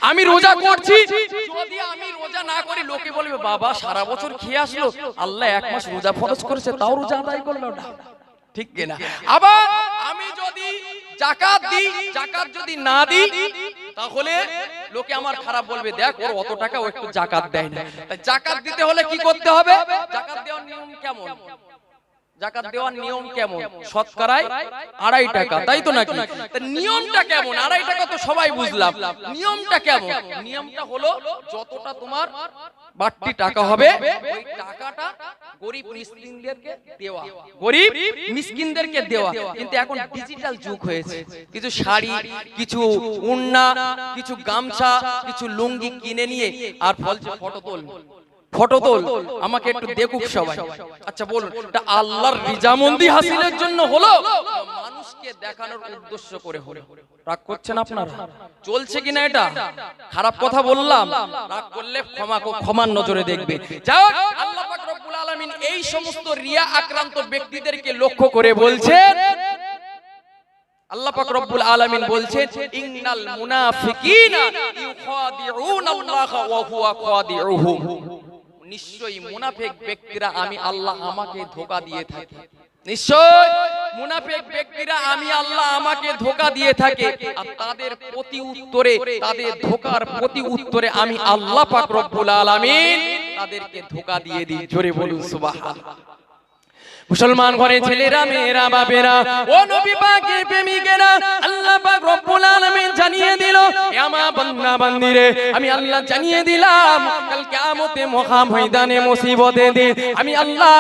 আমি রোজা করছি, যদি আমি রোজা না করি লোকে বলবে বাবা সারা বছর খেয়ে আসলো, আল্লাহ এক মাস রোজা ফরজ করেছে তাও রোজা আদায় করলো না, ঠিক কিনা? আবার আমি যদি যাকাত দিই, যাকাত যদি না দিই তাহলে লোকে আমার খারাপ বলবে, দেখ ওর অত টাকা ও একটু যাকাত দেয় না। তাই যাকাত দিতে হলে কি করতে হবে? যাকাত দেওয়ার নিয়ম কেমন? যাকাত দেওয়ার নিয়ম কেমন? শতকরায় 2.5 টাকা, তাই তো নাকি? নিয়মটা কেমন? 2.5 টাকা তো সবাই বুঝলাম, নিয়মটা কেমন? নিয়মটা হলো যতটা তোমার বাড়তি টাকা হবে ওই টাকাটা গরিব মিসকিনদেরকে দেওয়া, গরিব মিসকিনদেরকে দেওয়া। কিন্তু এখন ডিজিটাল যুগ হয়েছে, কিছু শাড়ি, কিছু ওড়না, কিছু গামছা, কিছু লুঙ্গি কিনে নিয়ে আর ফলছে ফটো তোল, আমাকে একটু দেখুক সবাই। আচ্ছা বলুন, এটা আল্লাহর রিজামন্দি হাসিলের জন্য হলো, মানুষকে দেখানোর উদ্দেশ্য করে হলো? রাগ করছেন আপনারা? চলছে কিনা এটা? খারাপ কথা বললাম, রাগ করলে ক্ষমার নজরে দেখবে। যাক, আল্লাহ পাক রব্বুল আলামিন এই সমস্ত রিয়া আক্রান্ত ব্যক্তিদেরকে লক্ষ্য করে বলছেন, আল্লাহ পাক রব্বুল আলামিন বলছেন ইন্নাল মুনাফিকিনা ইউখাদিউনাল্লাহা ওয়া হুয়া খাদিউহুম, নিশ্চয়ই মুনাফিক ব্যক্তিরা আমি আল্লাহ আমাকে ধোঁকা দিয়ে থাকি, নিশ্চয় মুনাফিক ব্যক্তিরা আমি আল্লাহ আমাকে ধোঁকা দিয়ে থাকে, আর তাদের প্রতি উত্তরে, তাদের ধোঁকার প্রতি উত্তরে আমি আল্লাহ পাক রব্বুল আলামিন তাদেরকে ধোঁকা দিয়ে দিই। জোরে বলুন সুবহানাল্লাহ। মুসলমান ঘরে ছেলেরা, মেয়েরা, বাপেরা, ও নবী পাকের প্রেমিকেরা, আল্লাহ পাক রব্বুল আলামিন জানিয়ে দিল, এ আমার বান্দা বান্দিরে, আমি আল্লাহ জানিয়ে দিলাম কাল কিয়ামতে মহা ময়দানে মুসিবতে দিন আমি আল্লাহ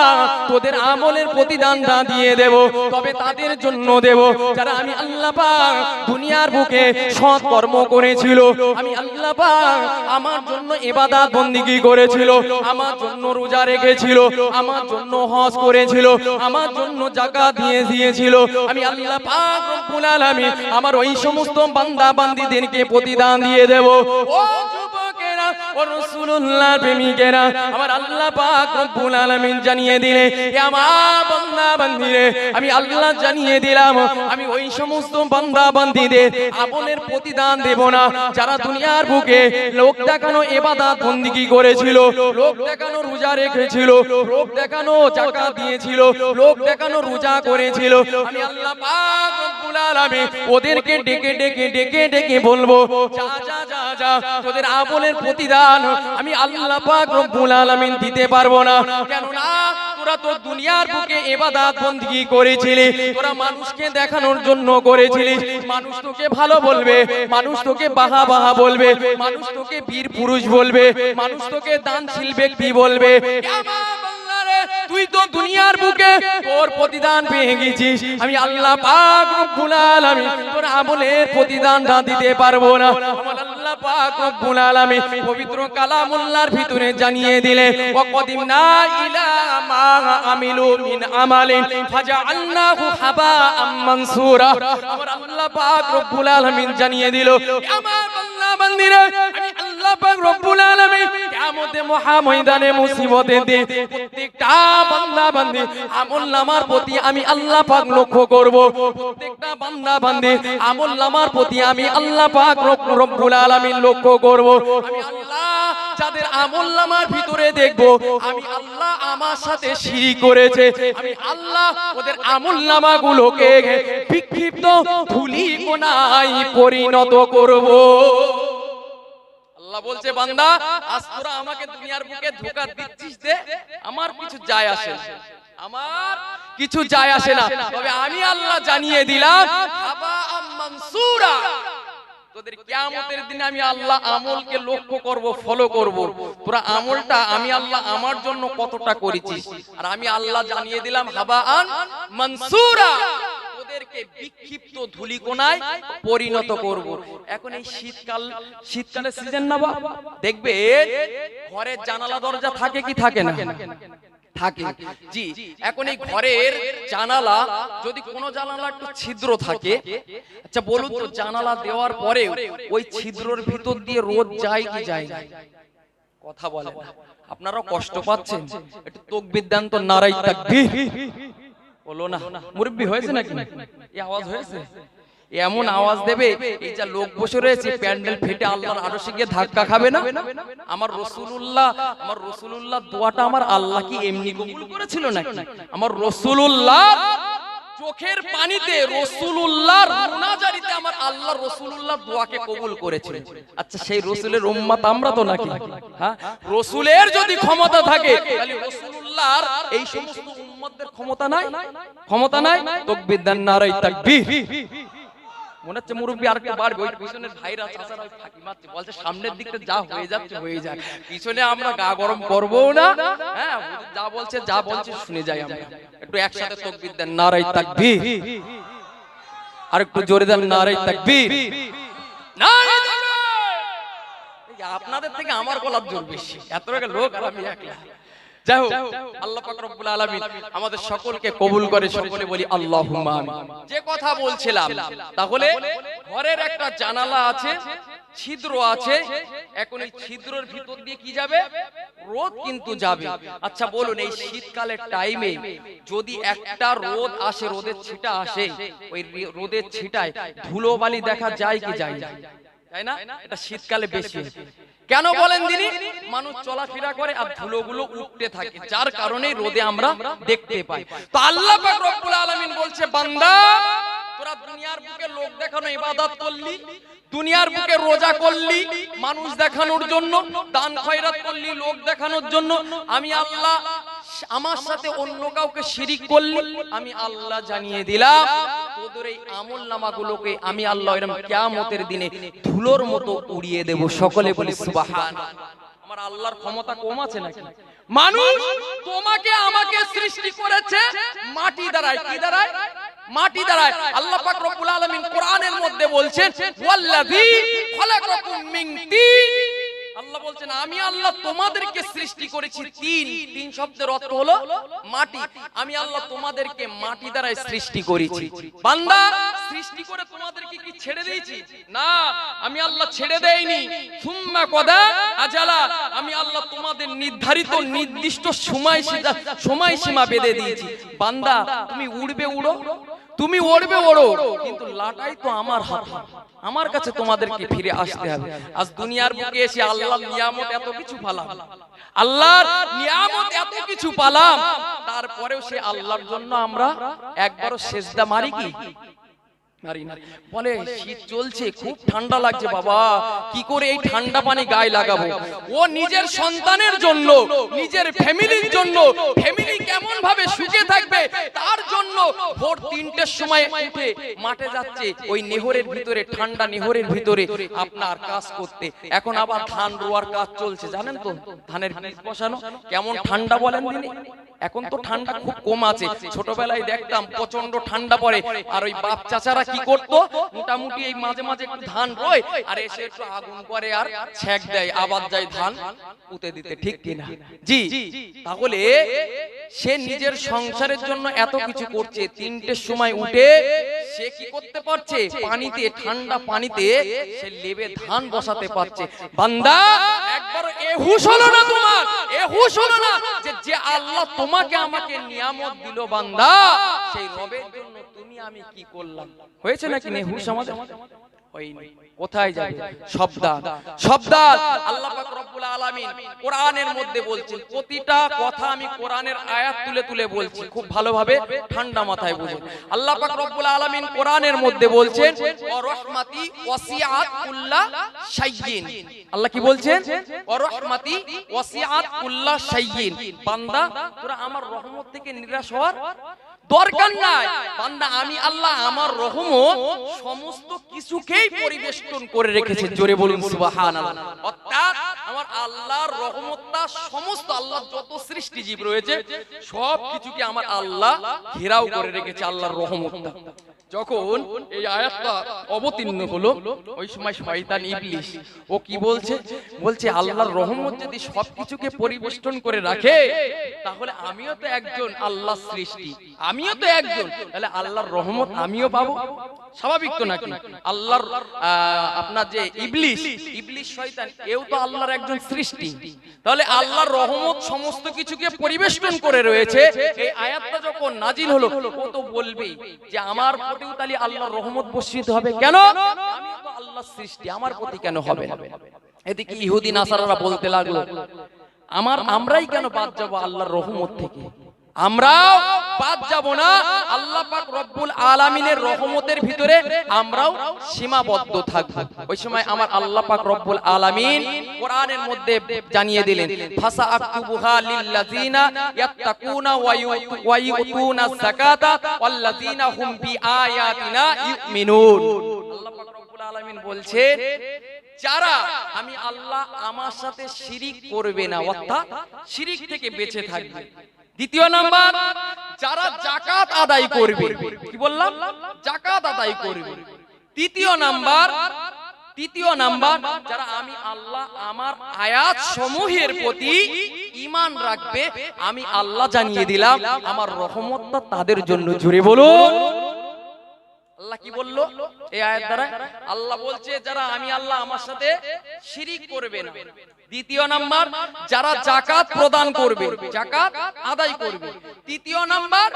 তোদের আমলের প্রতিদানটা দিয়ে দেব। তবে তাদের জন্য দেব যারা আমি আল্লাহ পাক দুনিয়ার বুকে সৎ কর্ম করেছিল, আমি আল্লাহ পাক আমার জন্য ইবাদত বন্দেগী করেছিল, আমার জন্য রোজা রেখেছিল, আমার জন্য হজ করেছিল, আমার জন্য যাকাত দিয়েছিল, আমি আল্লাহ পাক রব্বুল আলামিন আমার ওই সমস্ত বান্দা বান্দীদেরকে প্রতিদান দিয়ে দেব। ও যুবকেরা, ও রাসূলুল্লাহর প্রেমিকেরা, আমার আল্লাহ পাক রব্বুল আলামিন জানিয়ে দিলে, এ আমার বান্দা বান্দীরে, আমি আল্লাহ জানিয়ে দিলাম আমি ওই সমস্ত বান্দা বান্দীদের আমলের প্রতিদান দেব না যারা দুনিয়ার বুকে লোক দেখানো ইবাদত বন্দেগী করেছিল, লোক দেখানো রোজা রেখেছিল, লোক দেখানো যাকাত দিয়েছিল, লোক দেখানো রোজা করেছিল। আমি আল্লাহ পাক রব্বুল আলামিন ওদেরকে ডেকে ডেকে ডেকে ডেকে বলবো, যা যা যা যা, তোদের আমলের প্রতিদান আমি আল্লাহ পাক রব্বুল আলামিন দিতে পারবো না। কেন না? তোরা তো দুনিয়ার বুকে ইবাদত বন্দেগী করেছিলি, তোরা মানুষকে দেখানোর জন্য করেছিলি, মানুষ তোকে ভালো বলবে, মানুষ তোকে বাহা বাহা বলবে, মানুষ তোকে বীর পুরুষ বলবে, মানুষ তোকে দানশীল ব্যক্তি বলবে। তুই তো দুনিয়ার বুকে তোর প্রতিদান পেয়ে গেছিস, আমি আল্লাহ পাক রব্বুল আলামিন তোর আমলের প্রতিদানটা দিতে পারবো না। আমার আল্লাহ পাক রব্বুল আলামিন পবিত্র কালামুল্লাহর ভিতরে জানিয়ে দিলে, ওয়াকদিমনা ইলা মা আমিলু মিন আমালিন ফাজআলনাহু হাবাআম মানসুরা। আমার আল্লাহ পাক রব্বুল আলামিন জানিয়ে দিল, আমার বান্দা বান্দীরা, আমি আল্লাহ পাক রব্বুল আলামিন কিয়ামতে মহা ময়দানে মুসিবতে দিন প্রত্যেকটা বান্দা বান্দী আমলনামার প্রতি আমি আল্লাহ পাক লক্ষ্য করব, প্রত্যেকটা বান্দা বান্দী আমলনামার প্রতি আমি আল্লাহ পাক রব্বুল আলামিন লক্ষ্য করব। আমি আল্লাহ যাদের আমলনামার ভিতরে দেখব আমি আল্লাহ আমার সাথে শিরিক করেছে, আমি আল্লাহ ওদের আমলনামাগুলোকে বিক্ষিপ্ত ধুলিকণায় পরিণত করব। আল্লাহ বলছে, বান্দা আজ তোরা আমাকে দুনিয়ার বুকে ধোঁকা দিচ্ছিস দে, আমার কিছু যায় আসে না, আমার কিছু যায় আসে না, তবে আমি আল্লাহ জানিয়ে দিলাম হাবাআম মানসুরা, তোদের কিয়ামতের দিনে আমি আল্লাহ আমলকে লক্ষ্য করব, ফলো করব, তোরা আমলটা আমি আল্লাহ আমার জন্য কতটা করেছিস, আর আমি আল্লাহ জানিয়ে দিলাম হাবাআন মানসুরা, ওদেরকে বিক্ষিপ্ত ধুলিকণায় পরিণত করব। এখন এই শীতকালের সিজন না বাবা, দেখবে ঘরের জানালা দরজা থাকে কি থাকে না? থাকে। জি, এখন এই ঘরের জানালা যদি কোনো জানালা একটু ছিদ্র থাকে, আচ্ছা বলুন তো জানালা দেওয়ার পরে ওই ছিদ্রর ভিতর দিয়ে রোদ যায় কি যায় না? কথা বলে না। আপনারাও কষ্ট পাচ্ছেন, একটু তাকবীর দেন তো, নারায়ে তাকবীর বলো না। মুরব্বি হয়েছে নাকি? এই আওয়াজ হয়েছে? এমন আওয়াজ দেবে এই যা লোক বসে রয়েছে প্যান্ডেল ফেটে আল্লাহর আরশে গিয়ে ধাক্কা খাবে না? আমার রাসূলুল্লাহ দোয়াটা আমার আল্লাহ কি এমনি কবুল করেছিল নাকি? আমার রাসূলুল্লাহ চোখের পানিতে রাসূলুল্লাহর মুনাজারিতে আমার আল্লাহ রাসূলুল্লাহ দোয়াকে কবুল করেছিল। আচ্ছা সেই রাসূলের উম্মত আমরা তো নাকি? হ্যাঁ, রাসূলের যদি ক্ষমতা থাকে তাহলে রাসূলুল্লাহর এই সমস্ত উম্মতদের ক্ষমতা নাই? ক্ষমতা নাই? তাকবীর দেন, নারায়ে তাকবীর। মনে হচ্ছে মুরব্বি আর একটু বাড়বে, ওই পিছনের ভাইরা চাচারা ওই ফাঁকি মারছে, বলছে সামনের দিকটা যা হয়ে যাচ্ছে হয়ে যায়, পিছনে আমরা গা গরম করবো না। হ্যাঁ, যা বলছে শুনে যাই আমরা। একটু একসাথে তাকবীর দেন, নারায়ে তাকবীর। আর একটু জোরে দেন, নারায়ে তাকবীর। নারায়ে তাকবীর। আপনাদের থেকে আমার গলার জোর বেশি, এত লোক আর আমি একলা। যাই হোক, আল্লাহ পাক রব্বুল আলামিন আমাদের সকলকে কবুল করে, সকলে বলি আল্লাহুম্মা আমিন। যে কথা বলছিলাম, তাহলে ঘরের একটা জানালা আছে, ছিদ্র আছে, এখন এই ছিদ্রের ভিতর দিয়ে কি যাবে? রোদ কিন্তু যাবে। আচ্ছা বলুন, এই শীতকালের টাইমে যদি একটা রোদ আসে, রোদের ছিটা আসে, ওই রোদের ছিটায় ধুলোবালি দেখা যায় কি যায় না? তাই না? এটা শীতকালে বেশি। কেন বলেন দিনি? মানুষ চলাফেরা করে আর ধুলোগুলো উঠতে থাকে, যার কারণে রোদে আমরা দেখতে পাই। তো আল্লাহ পাক রব্বুল আলামিন বলছে, বান্দা তোরা দুনিয়ার বুকে লোক দেখানো ইবাদত করলি, দুনিয়ার বুকে রোজা করলি মানুষ দেখানোর জন্য, দান খয়রাত করলি লোক দেখানোর জন্য, আমি আল্লাহ আমার সাথে অন্য কাউকে শিরিক করলি, আমি আল্লাহ জানিয়ে দিলাম তোদের এই আমলনামাগুলোকে আমি আল্লাহ এরকম কিয়ামতের দিনে ধুলোর মতো উড়িয়ে দেব। সকলে বলি সুবহানাল্লাহ। আমার আল্লাহর ক্ষমতা কম আছে নাকি? মানুষ তোমাকে আমাকে সৃষ্টি করেছে মাটি দ্বারায়। কি দ্বারায়? মাটি দ্বারায়। আল্লাহ পাক রব্বুল আলামিন কোরআনের মধ্যে বলছেন, ওয়াল্লাযী খালাকাকুম মিন তিন। আল্লাহ বলছেন আমি আল্লাহ তোমাদেরকে সৃষ্টি করেছি তিন শব্দের অর্থ হলো মাটি। আমি আল্লাহ তোমাদেরকে মাটি দ্বারা সৃষ্টি করেছি। বান্দা, সৃষ্টি করে তোমাদেরকে কি ছেড়ে দিয়েছি? না, আমি আল্লাহ ছেড়ে দেইনি। সুম্মা কদা আজালা, আমি আল্লাহ তোমাদের নির্ধারিত নির্দিষ্ট সময়সীমা বেঁধে দিয়েছি। বান্দা, তুমি উড়বে উড়ো, তুমি ওড়বে ওড়ো, কিন্তু লাটাই তো আমার হাতে, আমার কাছে তোমাদেরকে ফিরে আসতে হবে। আজ দুনিয়ার বুকে এসে আল্লাহর নিয়ামত এত কিছু পালাম, আল্লাহর নিয়ামত এত কিছু পালাম, তারপরেও সে আল্লাহর জন্য আমরা একবারও সেজদা মারি কি? মারি না। বলে শীত চলছে, খুব ঠান্ডা লাগছে, বাবা কি করে এই ঠান্ডা পানি গায়ে লাগাবো? ও নিজের সন্তানের জন্য, নিজের ফ্যামিলির জন্য, ফ্যামিলি কেমন ভাবে সুখে থাকবে তার জন্য ভোর 3টের সময় উঠে মাঠে যাচ্ছে, ওই নেহরের ভিতরে, ঠান্ডা নেহরের ভিতরে আপনার কাজ করতে। এখন আবার ধান রোয়ার কাজ চলছে, জানেন তো? ধানের বীজ বসানো, কেমন ঠান্ডা বলেন দিনে? এখন তো ঠান্ডা খুব কম আছে, ছোটবেলায় দেখতাম প্রচন্ড ঠান্ডা পড়ে, আর ওই বাপ চাচারা কি করতো, মোটামুটি এই মাঝে মাঝে একটু ধান রয় আর এসে একটু আগুন করে আর ছেক দেয়, আবার যায় ধান পুঁতে দিতে। ঠিক কিনা? জি। তাহলে সে নিজের সংসারের জন্য এত কিছু করছে, 3টের সময় উঠে সে কি করতে পারছে? পানিতে, ঠান্ডা পানিতে সে লেবে ধান বসাতে পারছে। বান্দা, একবার এ হুশ হলো না তোমার? এ হুশ হলো না যে আল্লাহ তোমাকে আমাকে নিয়ামত দিল, বান্দা সেই রবের জন্য তুমি আমি কি করলাম? হয়েছে নাকি নেহুশ আমাদের? হয়নি। কোথায় যাবে? শব্দাত। আল্লাহ পাক রব্বুল আলামিন কোরআনের মধ্যে বলছেন, প্রতিটা কথা আমি কোরআনের আয়াত তুলে তুলে বলছি, খুব ভালোভাবে ঠান্ডা মাথায় বুঝুন। আল্লাহ পাক রব্বুল আলামিন কোরআনের মধ্যে বলছেন, ওয়া রাহমাতি ওয়াসিআত কুল্লা শাইইন। আল্লাহ কি বলছেন? ওয়া রাহমাতি ওয়াসিআত কুল্লা শাইইন। বান্দা, তোরা আমার রহমত থেকে নিরাশ হওয়ার দরকার নাই। বান্দা, আমি আল্লাহ আমার রহমত সমস্ত কিছুকেই পরিবেষ্টন করে রেখেছে। জোরে বলুন সুবহানাল্লাহ। অর্থাৎ আমার আল্লাহর রহমতটা সমস্ত, আল্লাহর যত সৃষ্টি জীব রয়েছে সব কিছুকে আমার আল্লাহ ঘেরাও করে রেখেছে আল্লাহর রহমতটা। যখন এই আয়াতটা অবতীর্ণ হলো, ওই সময় শয়তান ইবলিস ও কি বলছে? বলছে আল্লাহর রহমত যদি সবকিছুকে পরিবেষ্টন করে রাখে, তাহলে আমিও তো একজন আল্লাহর সৃষ্টি, আমিও তো একজন, তাহলে আল্লাহর রহমত আমিও পাবো, স্বাভাবিক তো নাকি? আল্লাহর আপনার যে ইবলিস শয়তান, এও তো আল্লাহর একজন সৃষ্টি, তাহলে আল্লাহর রহমত সমস্ত কিছুকে পরিবেষ্টন করে রয়েছে। এই আয়াতটা যখন নাজিল হলো, ও তো বলবেই যে আমার প্রতিও তাহলে আল্লাহর রহমত বর্ষিত হবে, কেন? আমি তো আল্লাহর সৃষ্টি, আমার প্রতি কেন হবে না? এদিকে ইহুদি নাসারারা বলতে লাগলো, আমরাই কেন বাদ যাবো আল্লাহর রহমত থেকে? আমরাও বাদ যাব না, আল্লাহ পাক রব্বুল আলামিনের রহমতের ভিতরে আমরাও সীমাবদ্ধ থাকব। ওই সময় আমার আল্লাহ পাক রব্বুল আলামিন কোরআনের মধ্যে জানিয়ে দিলেন, ফাসা আকুবুহা লিল্লাযিনা ইয়াত্তাকুনা ওয়া ইউতুনাজ যাকাতা ওয়াল্লাযিনা হুম বিআয়াতিনা ইউমিনুন। আল্লাহ পাক রব্বুল আলামিন বলছেন, যারা আমি আল্লাহ আমার সাথে শিরিক করবে না, অর্থাৎ শিরিক থেকে বেঁচে থাকবে। দ্বিতীয় নাম্বার, যারা যাকাত আদায় করবে, কি বললাম? যাকাত আদায় করবে। তৃতীয় নাম্বার, যারা আমি আল্লাহ আমার আয়াত সমূহের প্রতি ঈমান রাখবে, আমি আল্লাহ জানিয়ে দিলাম আমার রহমতটা তাদের জন্য। জুড়ে বলুন, আল্লাহ কি বললো এই আয়াত দ্বারা? আল্লাহ বলছে, যারা আমি আল্লাহ আমার সাথে শিরিক করবে না। দ্বিতীয় নাম্বার, যারা যাকাত প্রদান করবে, যাকাত আদায় করবে। তৃতীয় নাম্বার,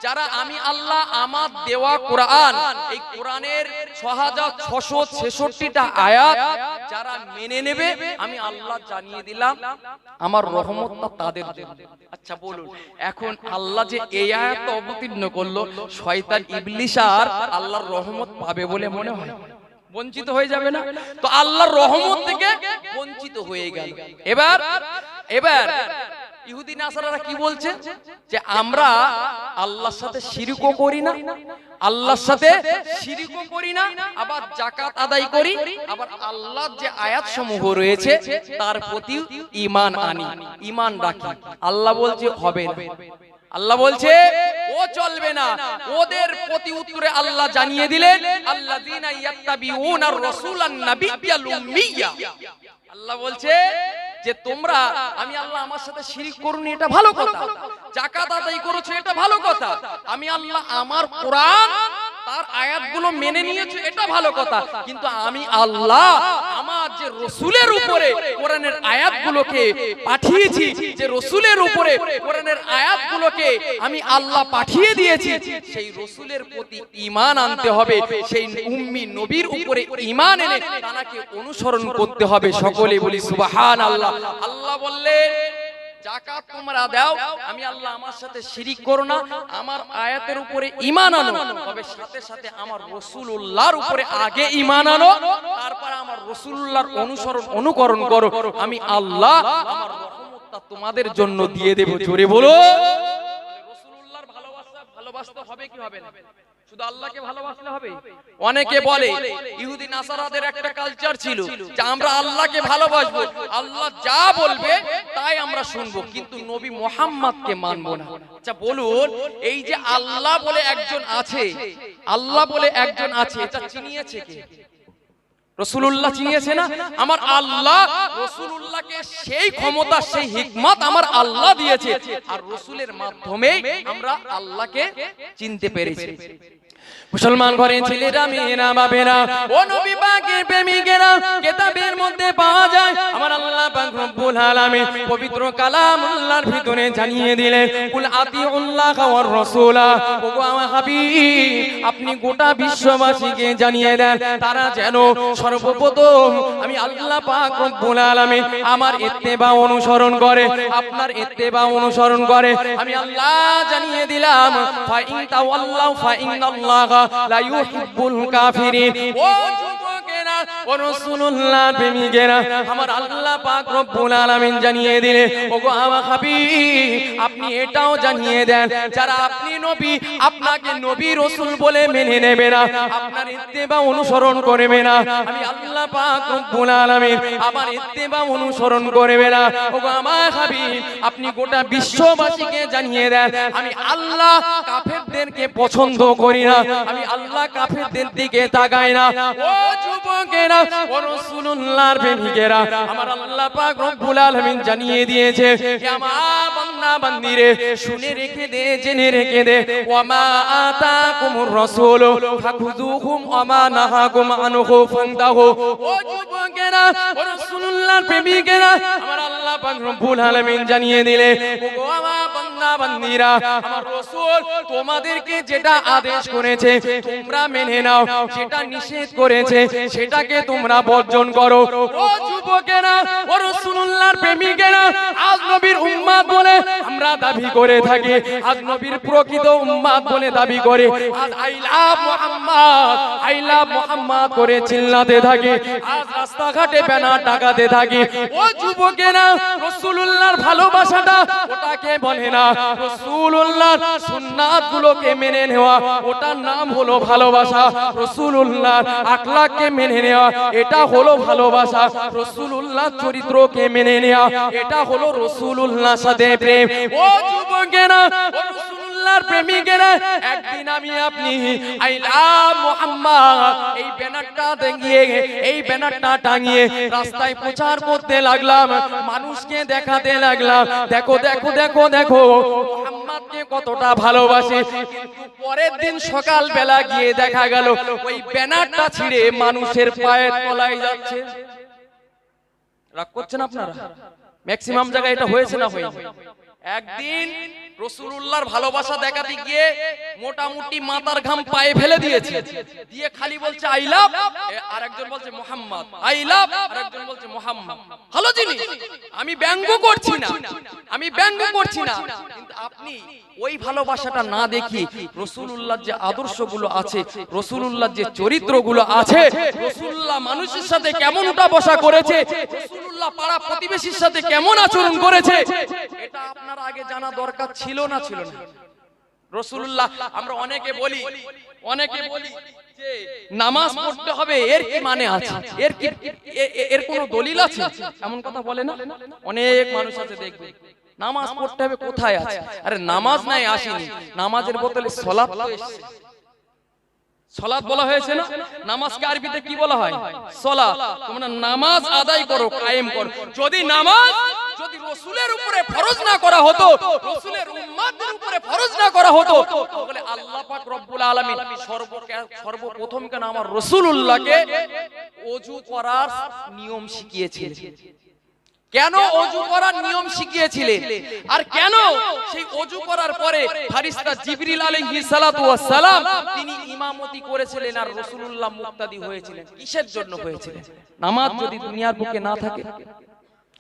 যারা আমি আল্লাহ আমার দেওয়া কোরআন, এই কোরআনের 6666টা আয়াত যারা মেনে নেবে, আমি আল্লাহ জানিয়ে দিলাম আমার রহমতটা তাদের জন্য। আচ্ছা বলুন, এখন আল্লাহ যে এই আয়াত অবতীর্ণ করলো, শয়তান ইবলিস আর আল্লাহর রহমত পাবে বলে মনে হয়? বঞ্চিত হয়ে যাবে না? তো আল্লাহর রহমত থেকে বঞ্চিত হয়ে গেল। এবার ইহুদি নাসারারা কি বলছে? যে আমরা আল্লাহর সাথে শিরকও করি না, আল্লাহর সাথে শিরকও করি না, আবার যাকাত আদায় করি, আবার আল্লাহর যে আয়াত সমূহ রয়েছে তার প্রতি ঈমান আনি, ঈমান রাখি। আল্লাহ বলছে হবে না, আল্লাহ বলছে ও চলবে না। ওদের প্রতি উত্তরে আল্লাহ জানিয়ে দিলেন, আল্লাযীনা ইয়াত্তাবিউনার রাসূলান নাবিয়্যাল উম্মিয়্যা। আল্লাহ বলছে যে তোমরা আমি আল্লাহ আমার সাথে শিরিক করুনি, এটা ভালো কথা, যাকাত আদায় করেছো, এটা ভালো কথা, আমি আল্লাহ আমার কোরআন তার আয়াতগুলো মেনে নিয়েছো, এটা ভালো কথা, কিন্তু আমি আল্লাহ আমার যে রাসূলের উপরে কোরআনের আয়াতগুলোকে পাঠিয়েছি, যে রাসূলের উপরে কোরআনের আয়াতগুলোকে আমি আল্লাহ পাঠিয়ে দিয়েছি, সেই রাসূলের প্রতি ঈমান আনতে হবে, সেই উম্মি নবীর উপরে ঈমান এনে তাকে অনুসরণ করতে হবে। সকলে বলি সুবহানাল্লাহ। আল্লাহ বললেন, যাকাত তোমরা দাও, আমি আল্লাহ আমার সাথে শিরিক করো না, আমার আয়াতের উপরে ঈমান আনো, তবে সাথে সাথে আমার রাসূলুল্লাহর উপরে আগে ঈমান আনো, তারপর আমার রাসূলুল্লাহর অনুকরণ করো, আমি আল্লাহ আমার রহমতটা তোমাদের জন্য দিয়ে দেব। জোরে বলো, রাসূলুল্লাহর ভালোবাসতে হবে কি হবে না? শুধু আল্লাহকে ভালোবাসলে হবে? অনেকে বলে ইহুদি নাসারাদের একটা কালচার ছিল যে আমরা আল্লাহকে ভালোবাসবো, আল্লাহ যা বলবে তাই আমরা শুনবো, কিন্তু নবী মুহাম্মদকে মানবো না। আচ্ছা বলুন, এই যে আল্লাহ বলে একজন আছে, আল্লাহ বলে একজন আছে, এটা চিনিয়েছে কে? রাসূলুল্লাহ চিনিয়েছে না? আমার আল্লাহ রাসূলুল্লাহকে সেই ক্ষমতা, সেই হিকমত আমার আল্লাহ দিয়েছে, আর রাসূলের মাধ্যমে আমরা আল্লাহকে চিনতে পেরেছি। মুসলমান ঘরের ছেলেরা, মেয়েরা, বাবেরা, ও নবী পাকের প্রেমিকেরা, কিতাবের মধ্যে পাওয়া যায় আমার আল্লাহ পাক রব্বুল আলামিন পবিত্র কালামুল্লাহর ভিতরে জানিয়ে দিলেন, কুল আতিউল্লাহ ওয়ার রাসূলা। ওগো আমার হাবিব, আপনি গোটা বিশ্ববাসীকে জানিয়ে দেন, তারা যেন সর্বপ্রথম আমি আল্লাহ পাক রব্বুল আলামিন আমার ইত্তেবা অনুসরণ করে, আপনার ইত্তেবা অনুসরণ করে। আমি আল্লাহ জানিয়ে দিলাম, ফা ইন তাওয়াল্লাউ ফা ইন্নাল্লাহ লা ইউহিব্বুল কাফিরিন। ও যুবকেরা, ও রাসূলুল্লাহর প্রেমিকেরা, আমার আল্লাহ পাক রব্বুল আলামিন জানিয়ে দিলে, ওগো আমার হাবিব, আপনি এটাও জানিয়ে দেন, যারা আপনি নবী, আপনাকে নবী রাসূল বলে মেনে নেবে না, আপনার ইত্তেবা অনুসরণ করবে না, আমি আল্লাহ পাক রব্বুল আলামিন আমার ইত্তেবা অনুসরণ করবে না। ওগো আমার হাবিব, আপনি গোটা বিশ্ববাসীকে জানিয়ে দেন, আমি আল্লাহ কাফেরদেরকে পছন্দ করি না, আমি আল্লাহ কাফেরদের দিকে তাকাই না। ও যুবকেরা, ও রাসূলুল্লাহর প্রেমিকেরা, আমার আল্লাহ পাক রব্বুল আলামিন জানিয়ে দিয়েছে, হে আমার বান্দা বান্দিরে শুনে রেখে দে, জেনে রেখে দে, ওয়া মা আতাকুমুর রাসূল ফাখুযুহুম ওয়া মা নাহাকুম আনহু ফান্তাহু। ও যুবকেরা, ও রাসূলুল্লাহর প্রেমিকেরা, আমার আল্লাহ পাক রব্বুল আলামিন জানিয়ে দিলে, ও আমার বান্দা বান্দিরা, আমার রাসূল তোমাদেরকে যেটা আদেশ করেছে তোমরা মেনে নাও, যেটা নিষেধ করেছে সেটাকে তোমরা বর্জন করো। ও যুবকেরা, ও রাসূলুল্লাহর প্রেমিকেরা, আজ নবীর উম্মত বলে আমরা দাবি করে থাকি, আজ নবীর প্রকৃত উম্মত বলে দাবি করে, আজ I love Muhammad, I love Muhammad করে চিল্লাতে থাকি, আজ রাস্তাঘাটে ব্যানার টাকাতে থাকি। ও যুবকেরা, রাসূলুল্লাহর ভালোবাসাটা ওটাকে বলে না, রাসূলুল্লাহর সুন্নাতগুলোকে মেনে নেওয়া ওটার নাম হলো ভালোবাসা। রাসূলুল্লাহর আখলাককে মেনে নেওয়া এটা হলো ভালোবাসা। রাসূলুল্লাহর চরিত্রকে মেনে নেওয়া এটা হলো রাসূলুল্লাহর সাথে প্রেম। ও যুবকেরা, ও রাসূলুল্লাহর প্রেমিকেরা, একদিন আমি আপনি আই লাভ মুহাম্মদ এই ব্যানারটা টাঙিয়ে, এই ব্যানারটা টাঙিয়ে রাস্তায় প্রচার করতে লাগলাম, মানুষকে দেখাতে লাগলাম, দেখো দেখো দেখো দেখো মুহাম্মদকে কতটা ভালোবাসে। কিন্তু পরের দিন সকাল বেলা গিয়ে দেখা গেল ওই ব্যানারটা ছিঁড়ে মানুষের পায়ের তলায় যাচ্ছে। রাগ করছেন আপনারা? ম্যাক্সিমাম জায়গায় এটা হয়েছে না হয়নি? একদিন রাসূলুল্লাহর ভালোবাসা দেখাতে গিয়ে মোটামুটি মাথার ঘাম পায়ে ফেলে দিয়েছে, দিয়ে খালি বলছে আই লাভ, আরেকজন বলছে মুহাম্মদ, আই লাভ, আরেকজন বলছে মুহাম্মদ। ভালো জিনিস, আমি ব্যঙ্গ করছি না, আমি ব্যঙ্গ করছি না, কিন্তু আপনি ওই ভালোবাসাটা না দেখি রাসূলুল্লাহর যে আদর্শগুলো আছে, রাসূলুল্লাহর যে চরিত্রগুলো আছে, রাসূলুল্লাহ মানুষের সাথে কেমন উঠা বসা করেছে, রাসূলুল্লাহ পাড়া প্রতিবেশীর সাথে কেমন আচরণ করেছে, এটা আপনার আগে জানা দরকার ছিল না ছিল না? রাসূলুল্লাহ, আমরা অনেকে বলি যে নামাজ পড়তে হবে, এর কি মানে আছে, এর কি এর কোনো দলিল আছে? এমন কথা বলে না অনেক মানুষ আছে, দেখবে নামাজ পড়তে হবে, কোথায় আছে? আরে নামাজ নাই আসেনি, নামাজের বদলে সালাত তো এসেছে। সালাত বলা হয়েছে না? নামাজকে আরবিতে কি বলা হয়? সালাত। তোমরা নামাজ আদায় করো, কায়েম করো। যদি নামাজ যদি রাসূলের উপরে ফরজ না করা হতো, রাসূলের উম্মতের উপরে ফরজ না করা হতো, তাহলে আল্লাহ পাক রব্বুল আলামিন সর্বপ্রথম কেন আমার রাসূলুল্লাহকে ওযু করার নিয়ম শিখিয়েছিলেন? কেন ওযু করার নিয়ম শিখিয়েছিলেন? আর কেন সেই ওযু করার পরে ফেরেশতা জিবরিল আলাইহিস সালাতু ওয়াস সালাম তিনি ইমামতি করেছিলেন আর রাসূলুল্লাহ মুক্তাদি হয়েছিলেন? কিসের জন্য হয়েছিলেন? নামাজ যদি দুনিয়ার বুকে না থাকে,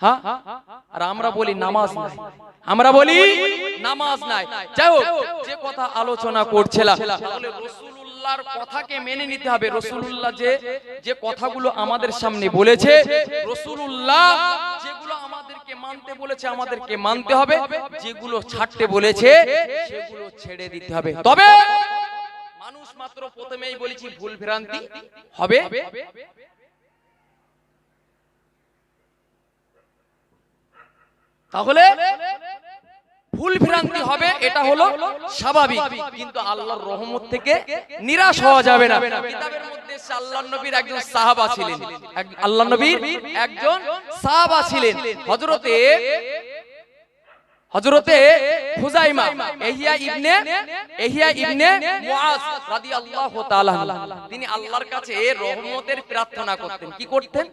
হ্যাঁ, আর আমরা বলি নামাজ নাই, আমরা বলি নামাজ নাই। যাই হোক, যে কথা আলোচনা করছিলাম, তাহলে রাসূলুল্লাহর কথাকে মেনে নিতে হবে। রাসূলুল্লাহ যে কথাগুলো আমাদের সামনে বলেছে, রাসূলুল্লাহ যেগুলো আমাদেরকে মানতে বলেছে আমাদেরকে মানতে হবে, যেগুলো ছাড়তে বলেছে সেগুলো ছেড়ে দিতে হবে। তবে মানুষ মাত্র প্রথমেই বলেছি ভুল ভ্রান্তি হবে, তাহলে ভুল ভ্রান্তি হবে, এটা হলো স্বাভাবিক, কিন্তু আল্লাহর রহমত থেকে নিরাশ হওয়া যাবে না। কিতাবের মধ্যে আল্লাহর নবীর একজন সাহাবা ছিলেন, আল্লাহর নবীর একজন সাহাবা ছিলেন হযরতে খুজাইমা ইহিয়া ইবনে মুআজ রাদিয়াল্লাহু তাআলা। তিনি আল্লাহর কাছে রহমতের প্রার্থনা করতেন। কি করতেন?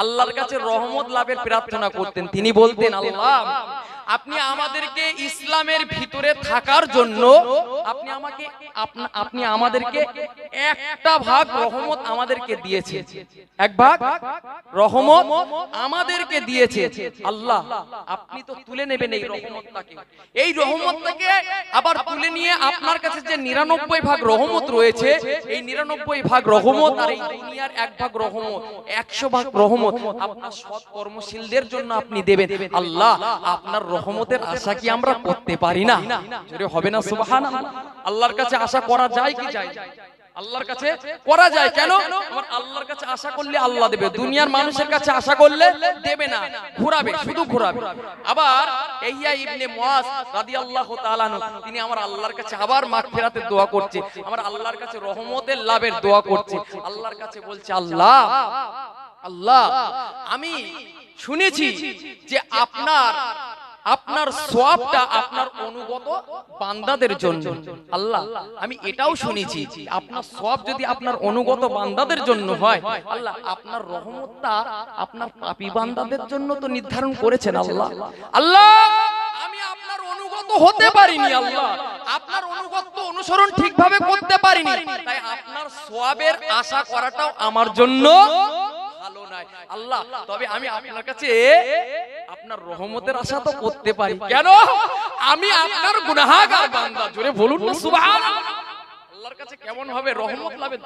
আল্লাহর কাছে রহমত লাভের প্রার্থনা করতেন। তিনি বলতেন, আল্লাহ আপনি আমাদেরকে ইসলামের ভিতরে থাকার জন্য আপনি আমাদেরকে একটা ভাগ রহমত আমাদেরকে দিয়েছে, এক ভাগ রহমত আমাদেরকে দিয়েছে। আল্লাহ আপনি তো তুলে নেবেন এই রহমতটাকে, এই রহমতটাকে আবার তুলে নিয়ে আপনার কাছে যে 99 ভাগ রহমত রয়েছে, এই 99 ভাগ রহমত আর এই দুনিয়ার এক ভাগ রহমত, 100 ভাগ রহমত আপনার সৎ কর্মশীলদের জন্য আপনি দেবেন। আল্লাহ আপনার রহমতের আশা কি আমরা করতে পারি না? জোরে হবে না সুবহানাল্লাহ? আল্লাহর কাছে আশা করা যায় কি যায়? আল্লাহর কাছে করা যায়। কেন? আমার আল্লাহর কাছে আশা করলে আল্লাহ দেবে, দুনিয়ার মানুষের কাছে আশা করলে দেবে না, ঘোরাবে, শুধু ঘোরাবে। আবার ইহিয়া ইবনে মুআজ রাদিয়াল্লাহু তাআলা তিনি আমার আল্লাহর কাছে আবার মাগফিরাতের দোয়া করছে, আমার আল্লাহর কাছে রহমতের লাভের দোয়া করছে। আল্লাহর কাছে বলছে, আল্লাহ আমি শুনেছি যে আপনার সওয়াবটা আপনার অনুগত বান্দাদের জন্য। আল্লাহ আমি এটাও শুনেছি আপনার সওয়াব যদি আপনার অনুগত বান্দাদের জন্য হয়, আল্লাহ আপনার রহমতটা আপনার পাপী বান্দাদের জন্য তো নির্ধারণ করেছেন। আল্লাহ আল্লাহ আমি আপনার অনুগত হতে পারিনি, আল্লাহ আপনার অনুগত অনুসরণ ঠিকভাবে করতে পারিনি, তাই আপনার সওয়াবের আশা করাটাও আমার জন্য ভালো নয়। আল্লাহ তবে আমি আপনার কাছে আপনার রহমতের আশা তো করতে পারি। কেন? আমি আপনার গুনাহগার বান্দা। জোরে বলুন না সুবহানাল্লাহ। আল্লাহর কাছে কেমন ভাবে রহমত লাভের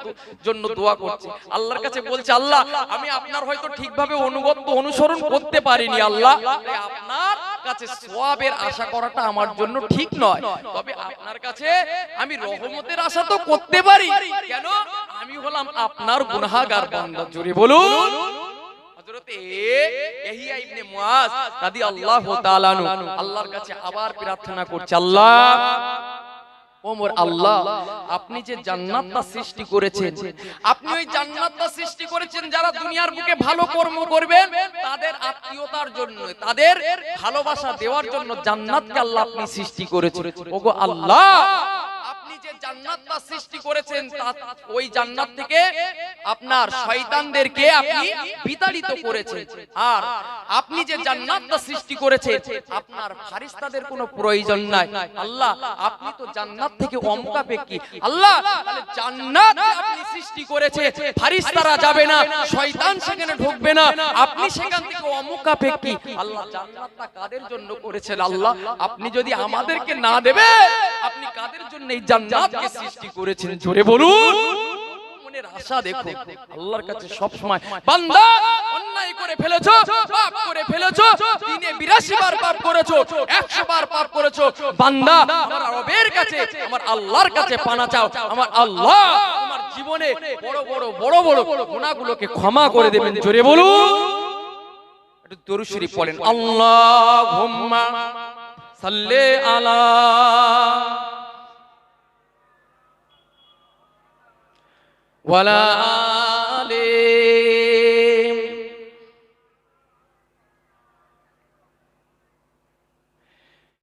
জন্য দোয়া করছি। আল্লাহর কাছে বলছে আল্লাহ আমি আপনার হয়তো ঠিকভাবে অনুগত অনুসরণ করতে পারিনি, আল্লাহ তাই আপনার কাছে সওয়াবের আশা করাটা আমার জন্য ঠিক নয়, তবে আপনার কাছে আমি রহমতের আশা তো করতে পারি। কেন? আমি হলাম আপনার গুনাহগার বান্দা। জোরে বলুন। হযরতে ইয়াহইয়া ইবনে মুআজ রাদিয়াল্লাহু তাআলা আনহু আল্লাহর কাছে আবার প্রার্থনা করছে, আল্লাহ ওমর আল্লাহ আপনি যে জান্নাতটা সৃষ্টি করেছেন, আপনি ওই জান্নাতটা সৃষ্টি করেছেন যারা দুনিয়ার বুকে ভালো কর্ম করবেন তাদের আত্মীয়তার জন্য, তাদের ভালোবাসা দেওয়ার জন্য জান্নাতকে আল্লাহ আপনি সৃষ্টি করেছেন। ওগো আল্লাহ আপনি যে জান্নাতটা সৃষ্টি করেছেন ওই জান্নাত থেকে আপনার শয়তানদেরকে আপনি বিতাড়িত করেছেন, আর আপনি যে জান্নাতটা সৃষ্টি করেছেন আপনার ফারিস্তাদের কোনো প্রয়োজন নাই। আল্লাহ আপনি তো জান্নাত থেকে অমুখাপেক্ষী। আল্লাহ তাহলে জান্নাত আপনি সৃষ্টি করেছে, ফারিস্তারা যাবে না, শয়তান সেখানে ঢুকবে না, আপনি সেখান থেকে অমুখাপেক্ষী। আল্লাহ জান্নাতটা কাদের জন্য করেছেন? আল্লাহ আপনি যদি আমাদেরকে না দেবেন আপনি কাদের জন্য এই জান্নাতকে সৃষ্টি করেছেন? জোরে বলুন। মনের আশা দেখো আল্লাহর কাছে সব সময়, বান্দা অন্যায় করে ফেলেছো, পাপ করে ফেলেছো, দিনে 82 বার পাপ করেছো, 100 বার পাপ করেছো, বান্দা আমার রবের কাছে আমার আল্লাহর কাছে পানা চাও। আমার আল্লাহ তোমার জীবনে বড় বড় গুনাহগুলোকে ক্ষমা করে দেবেন। জোরে বলুন। একটু দরুদ শরীফ পড়েন। আল্লাহুম্মা সাল্লি আলা ওয়ালা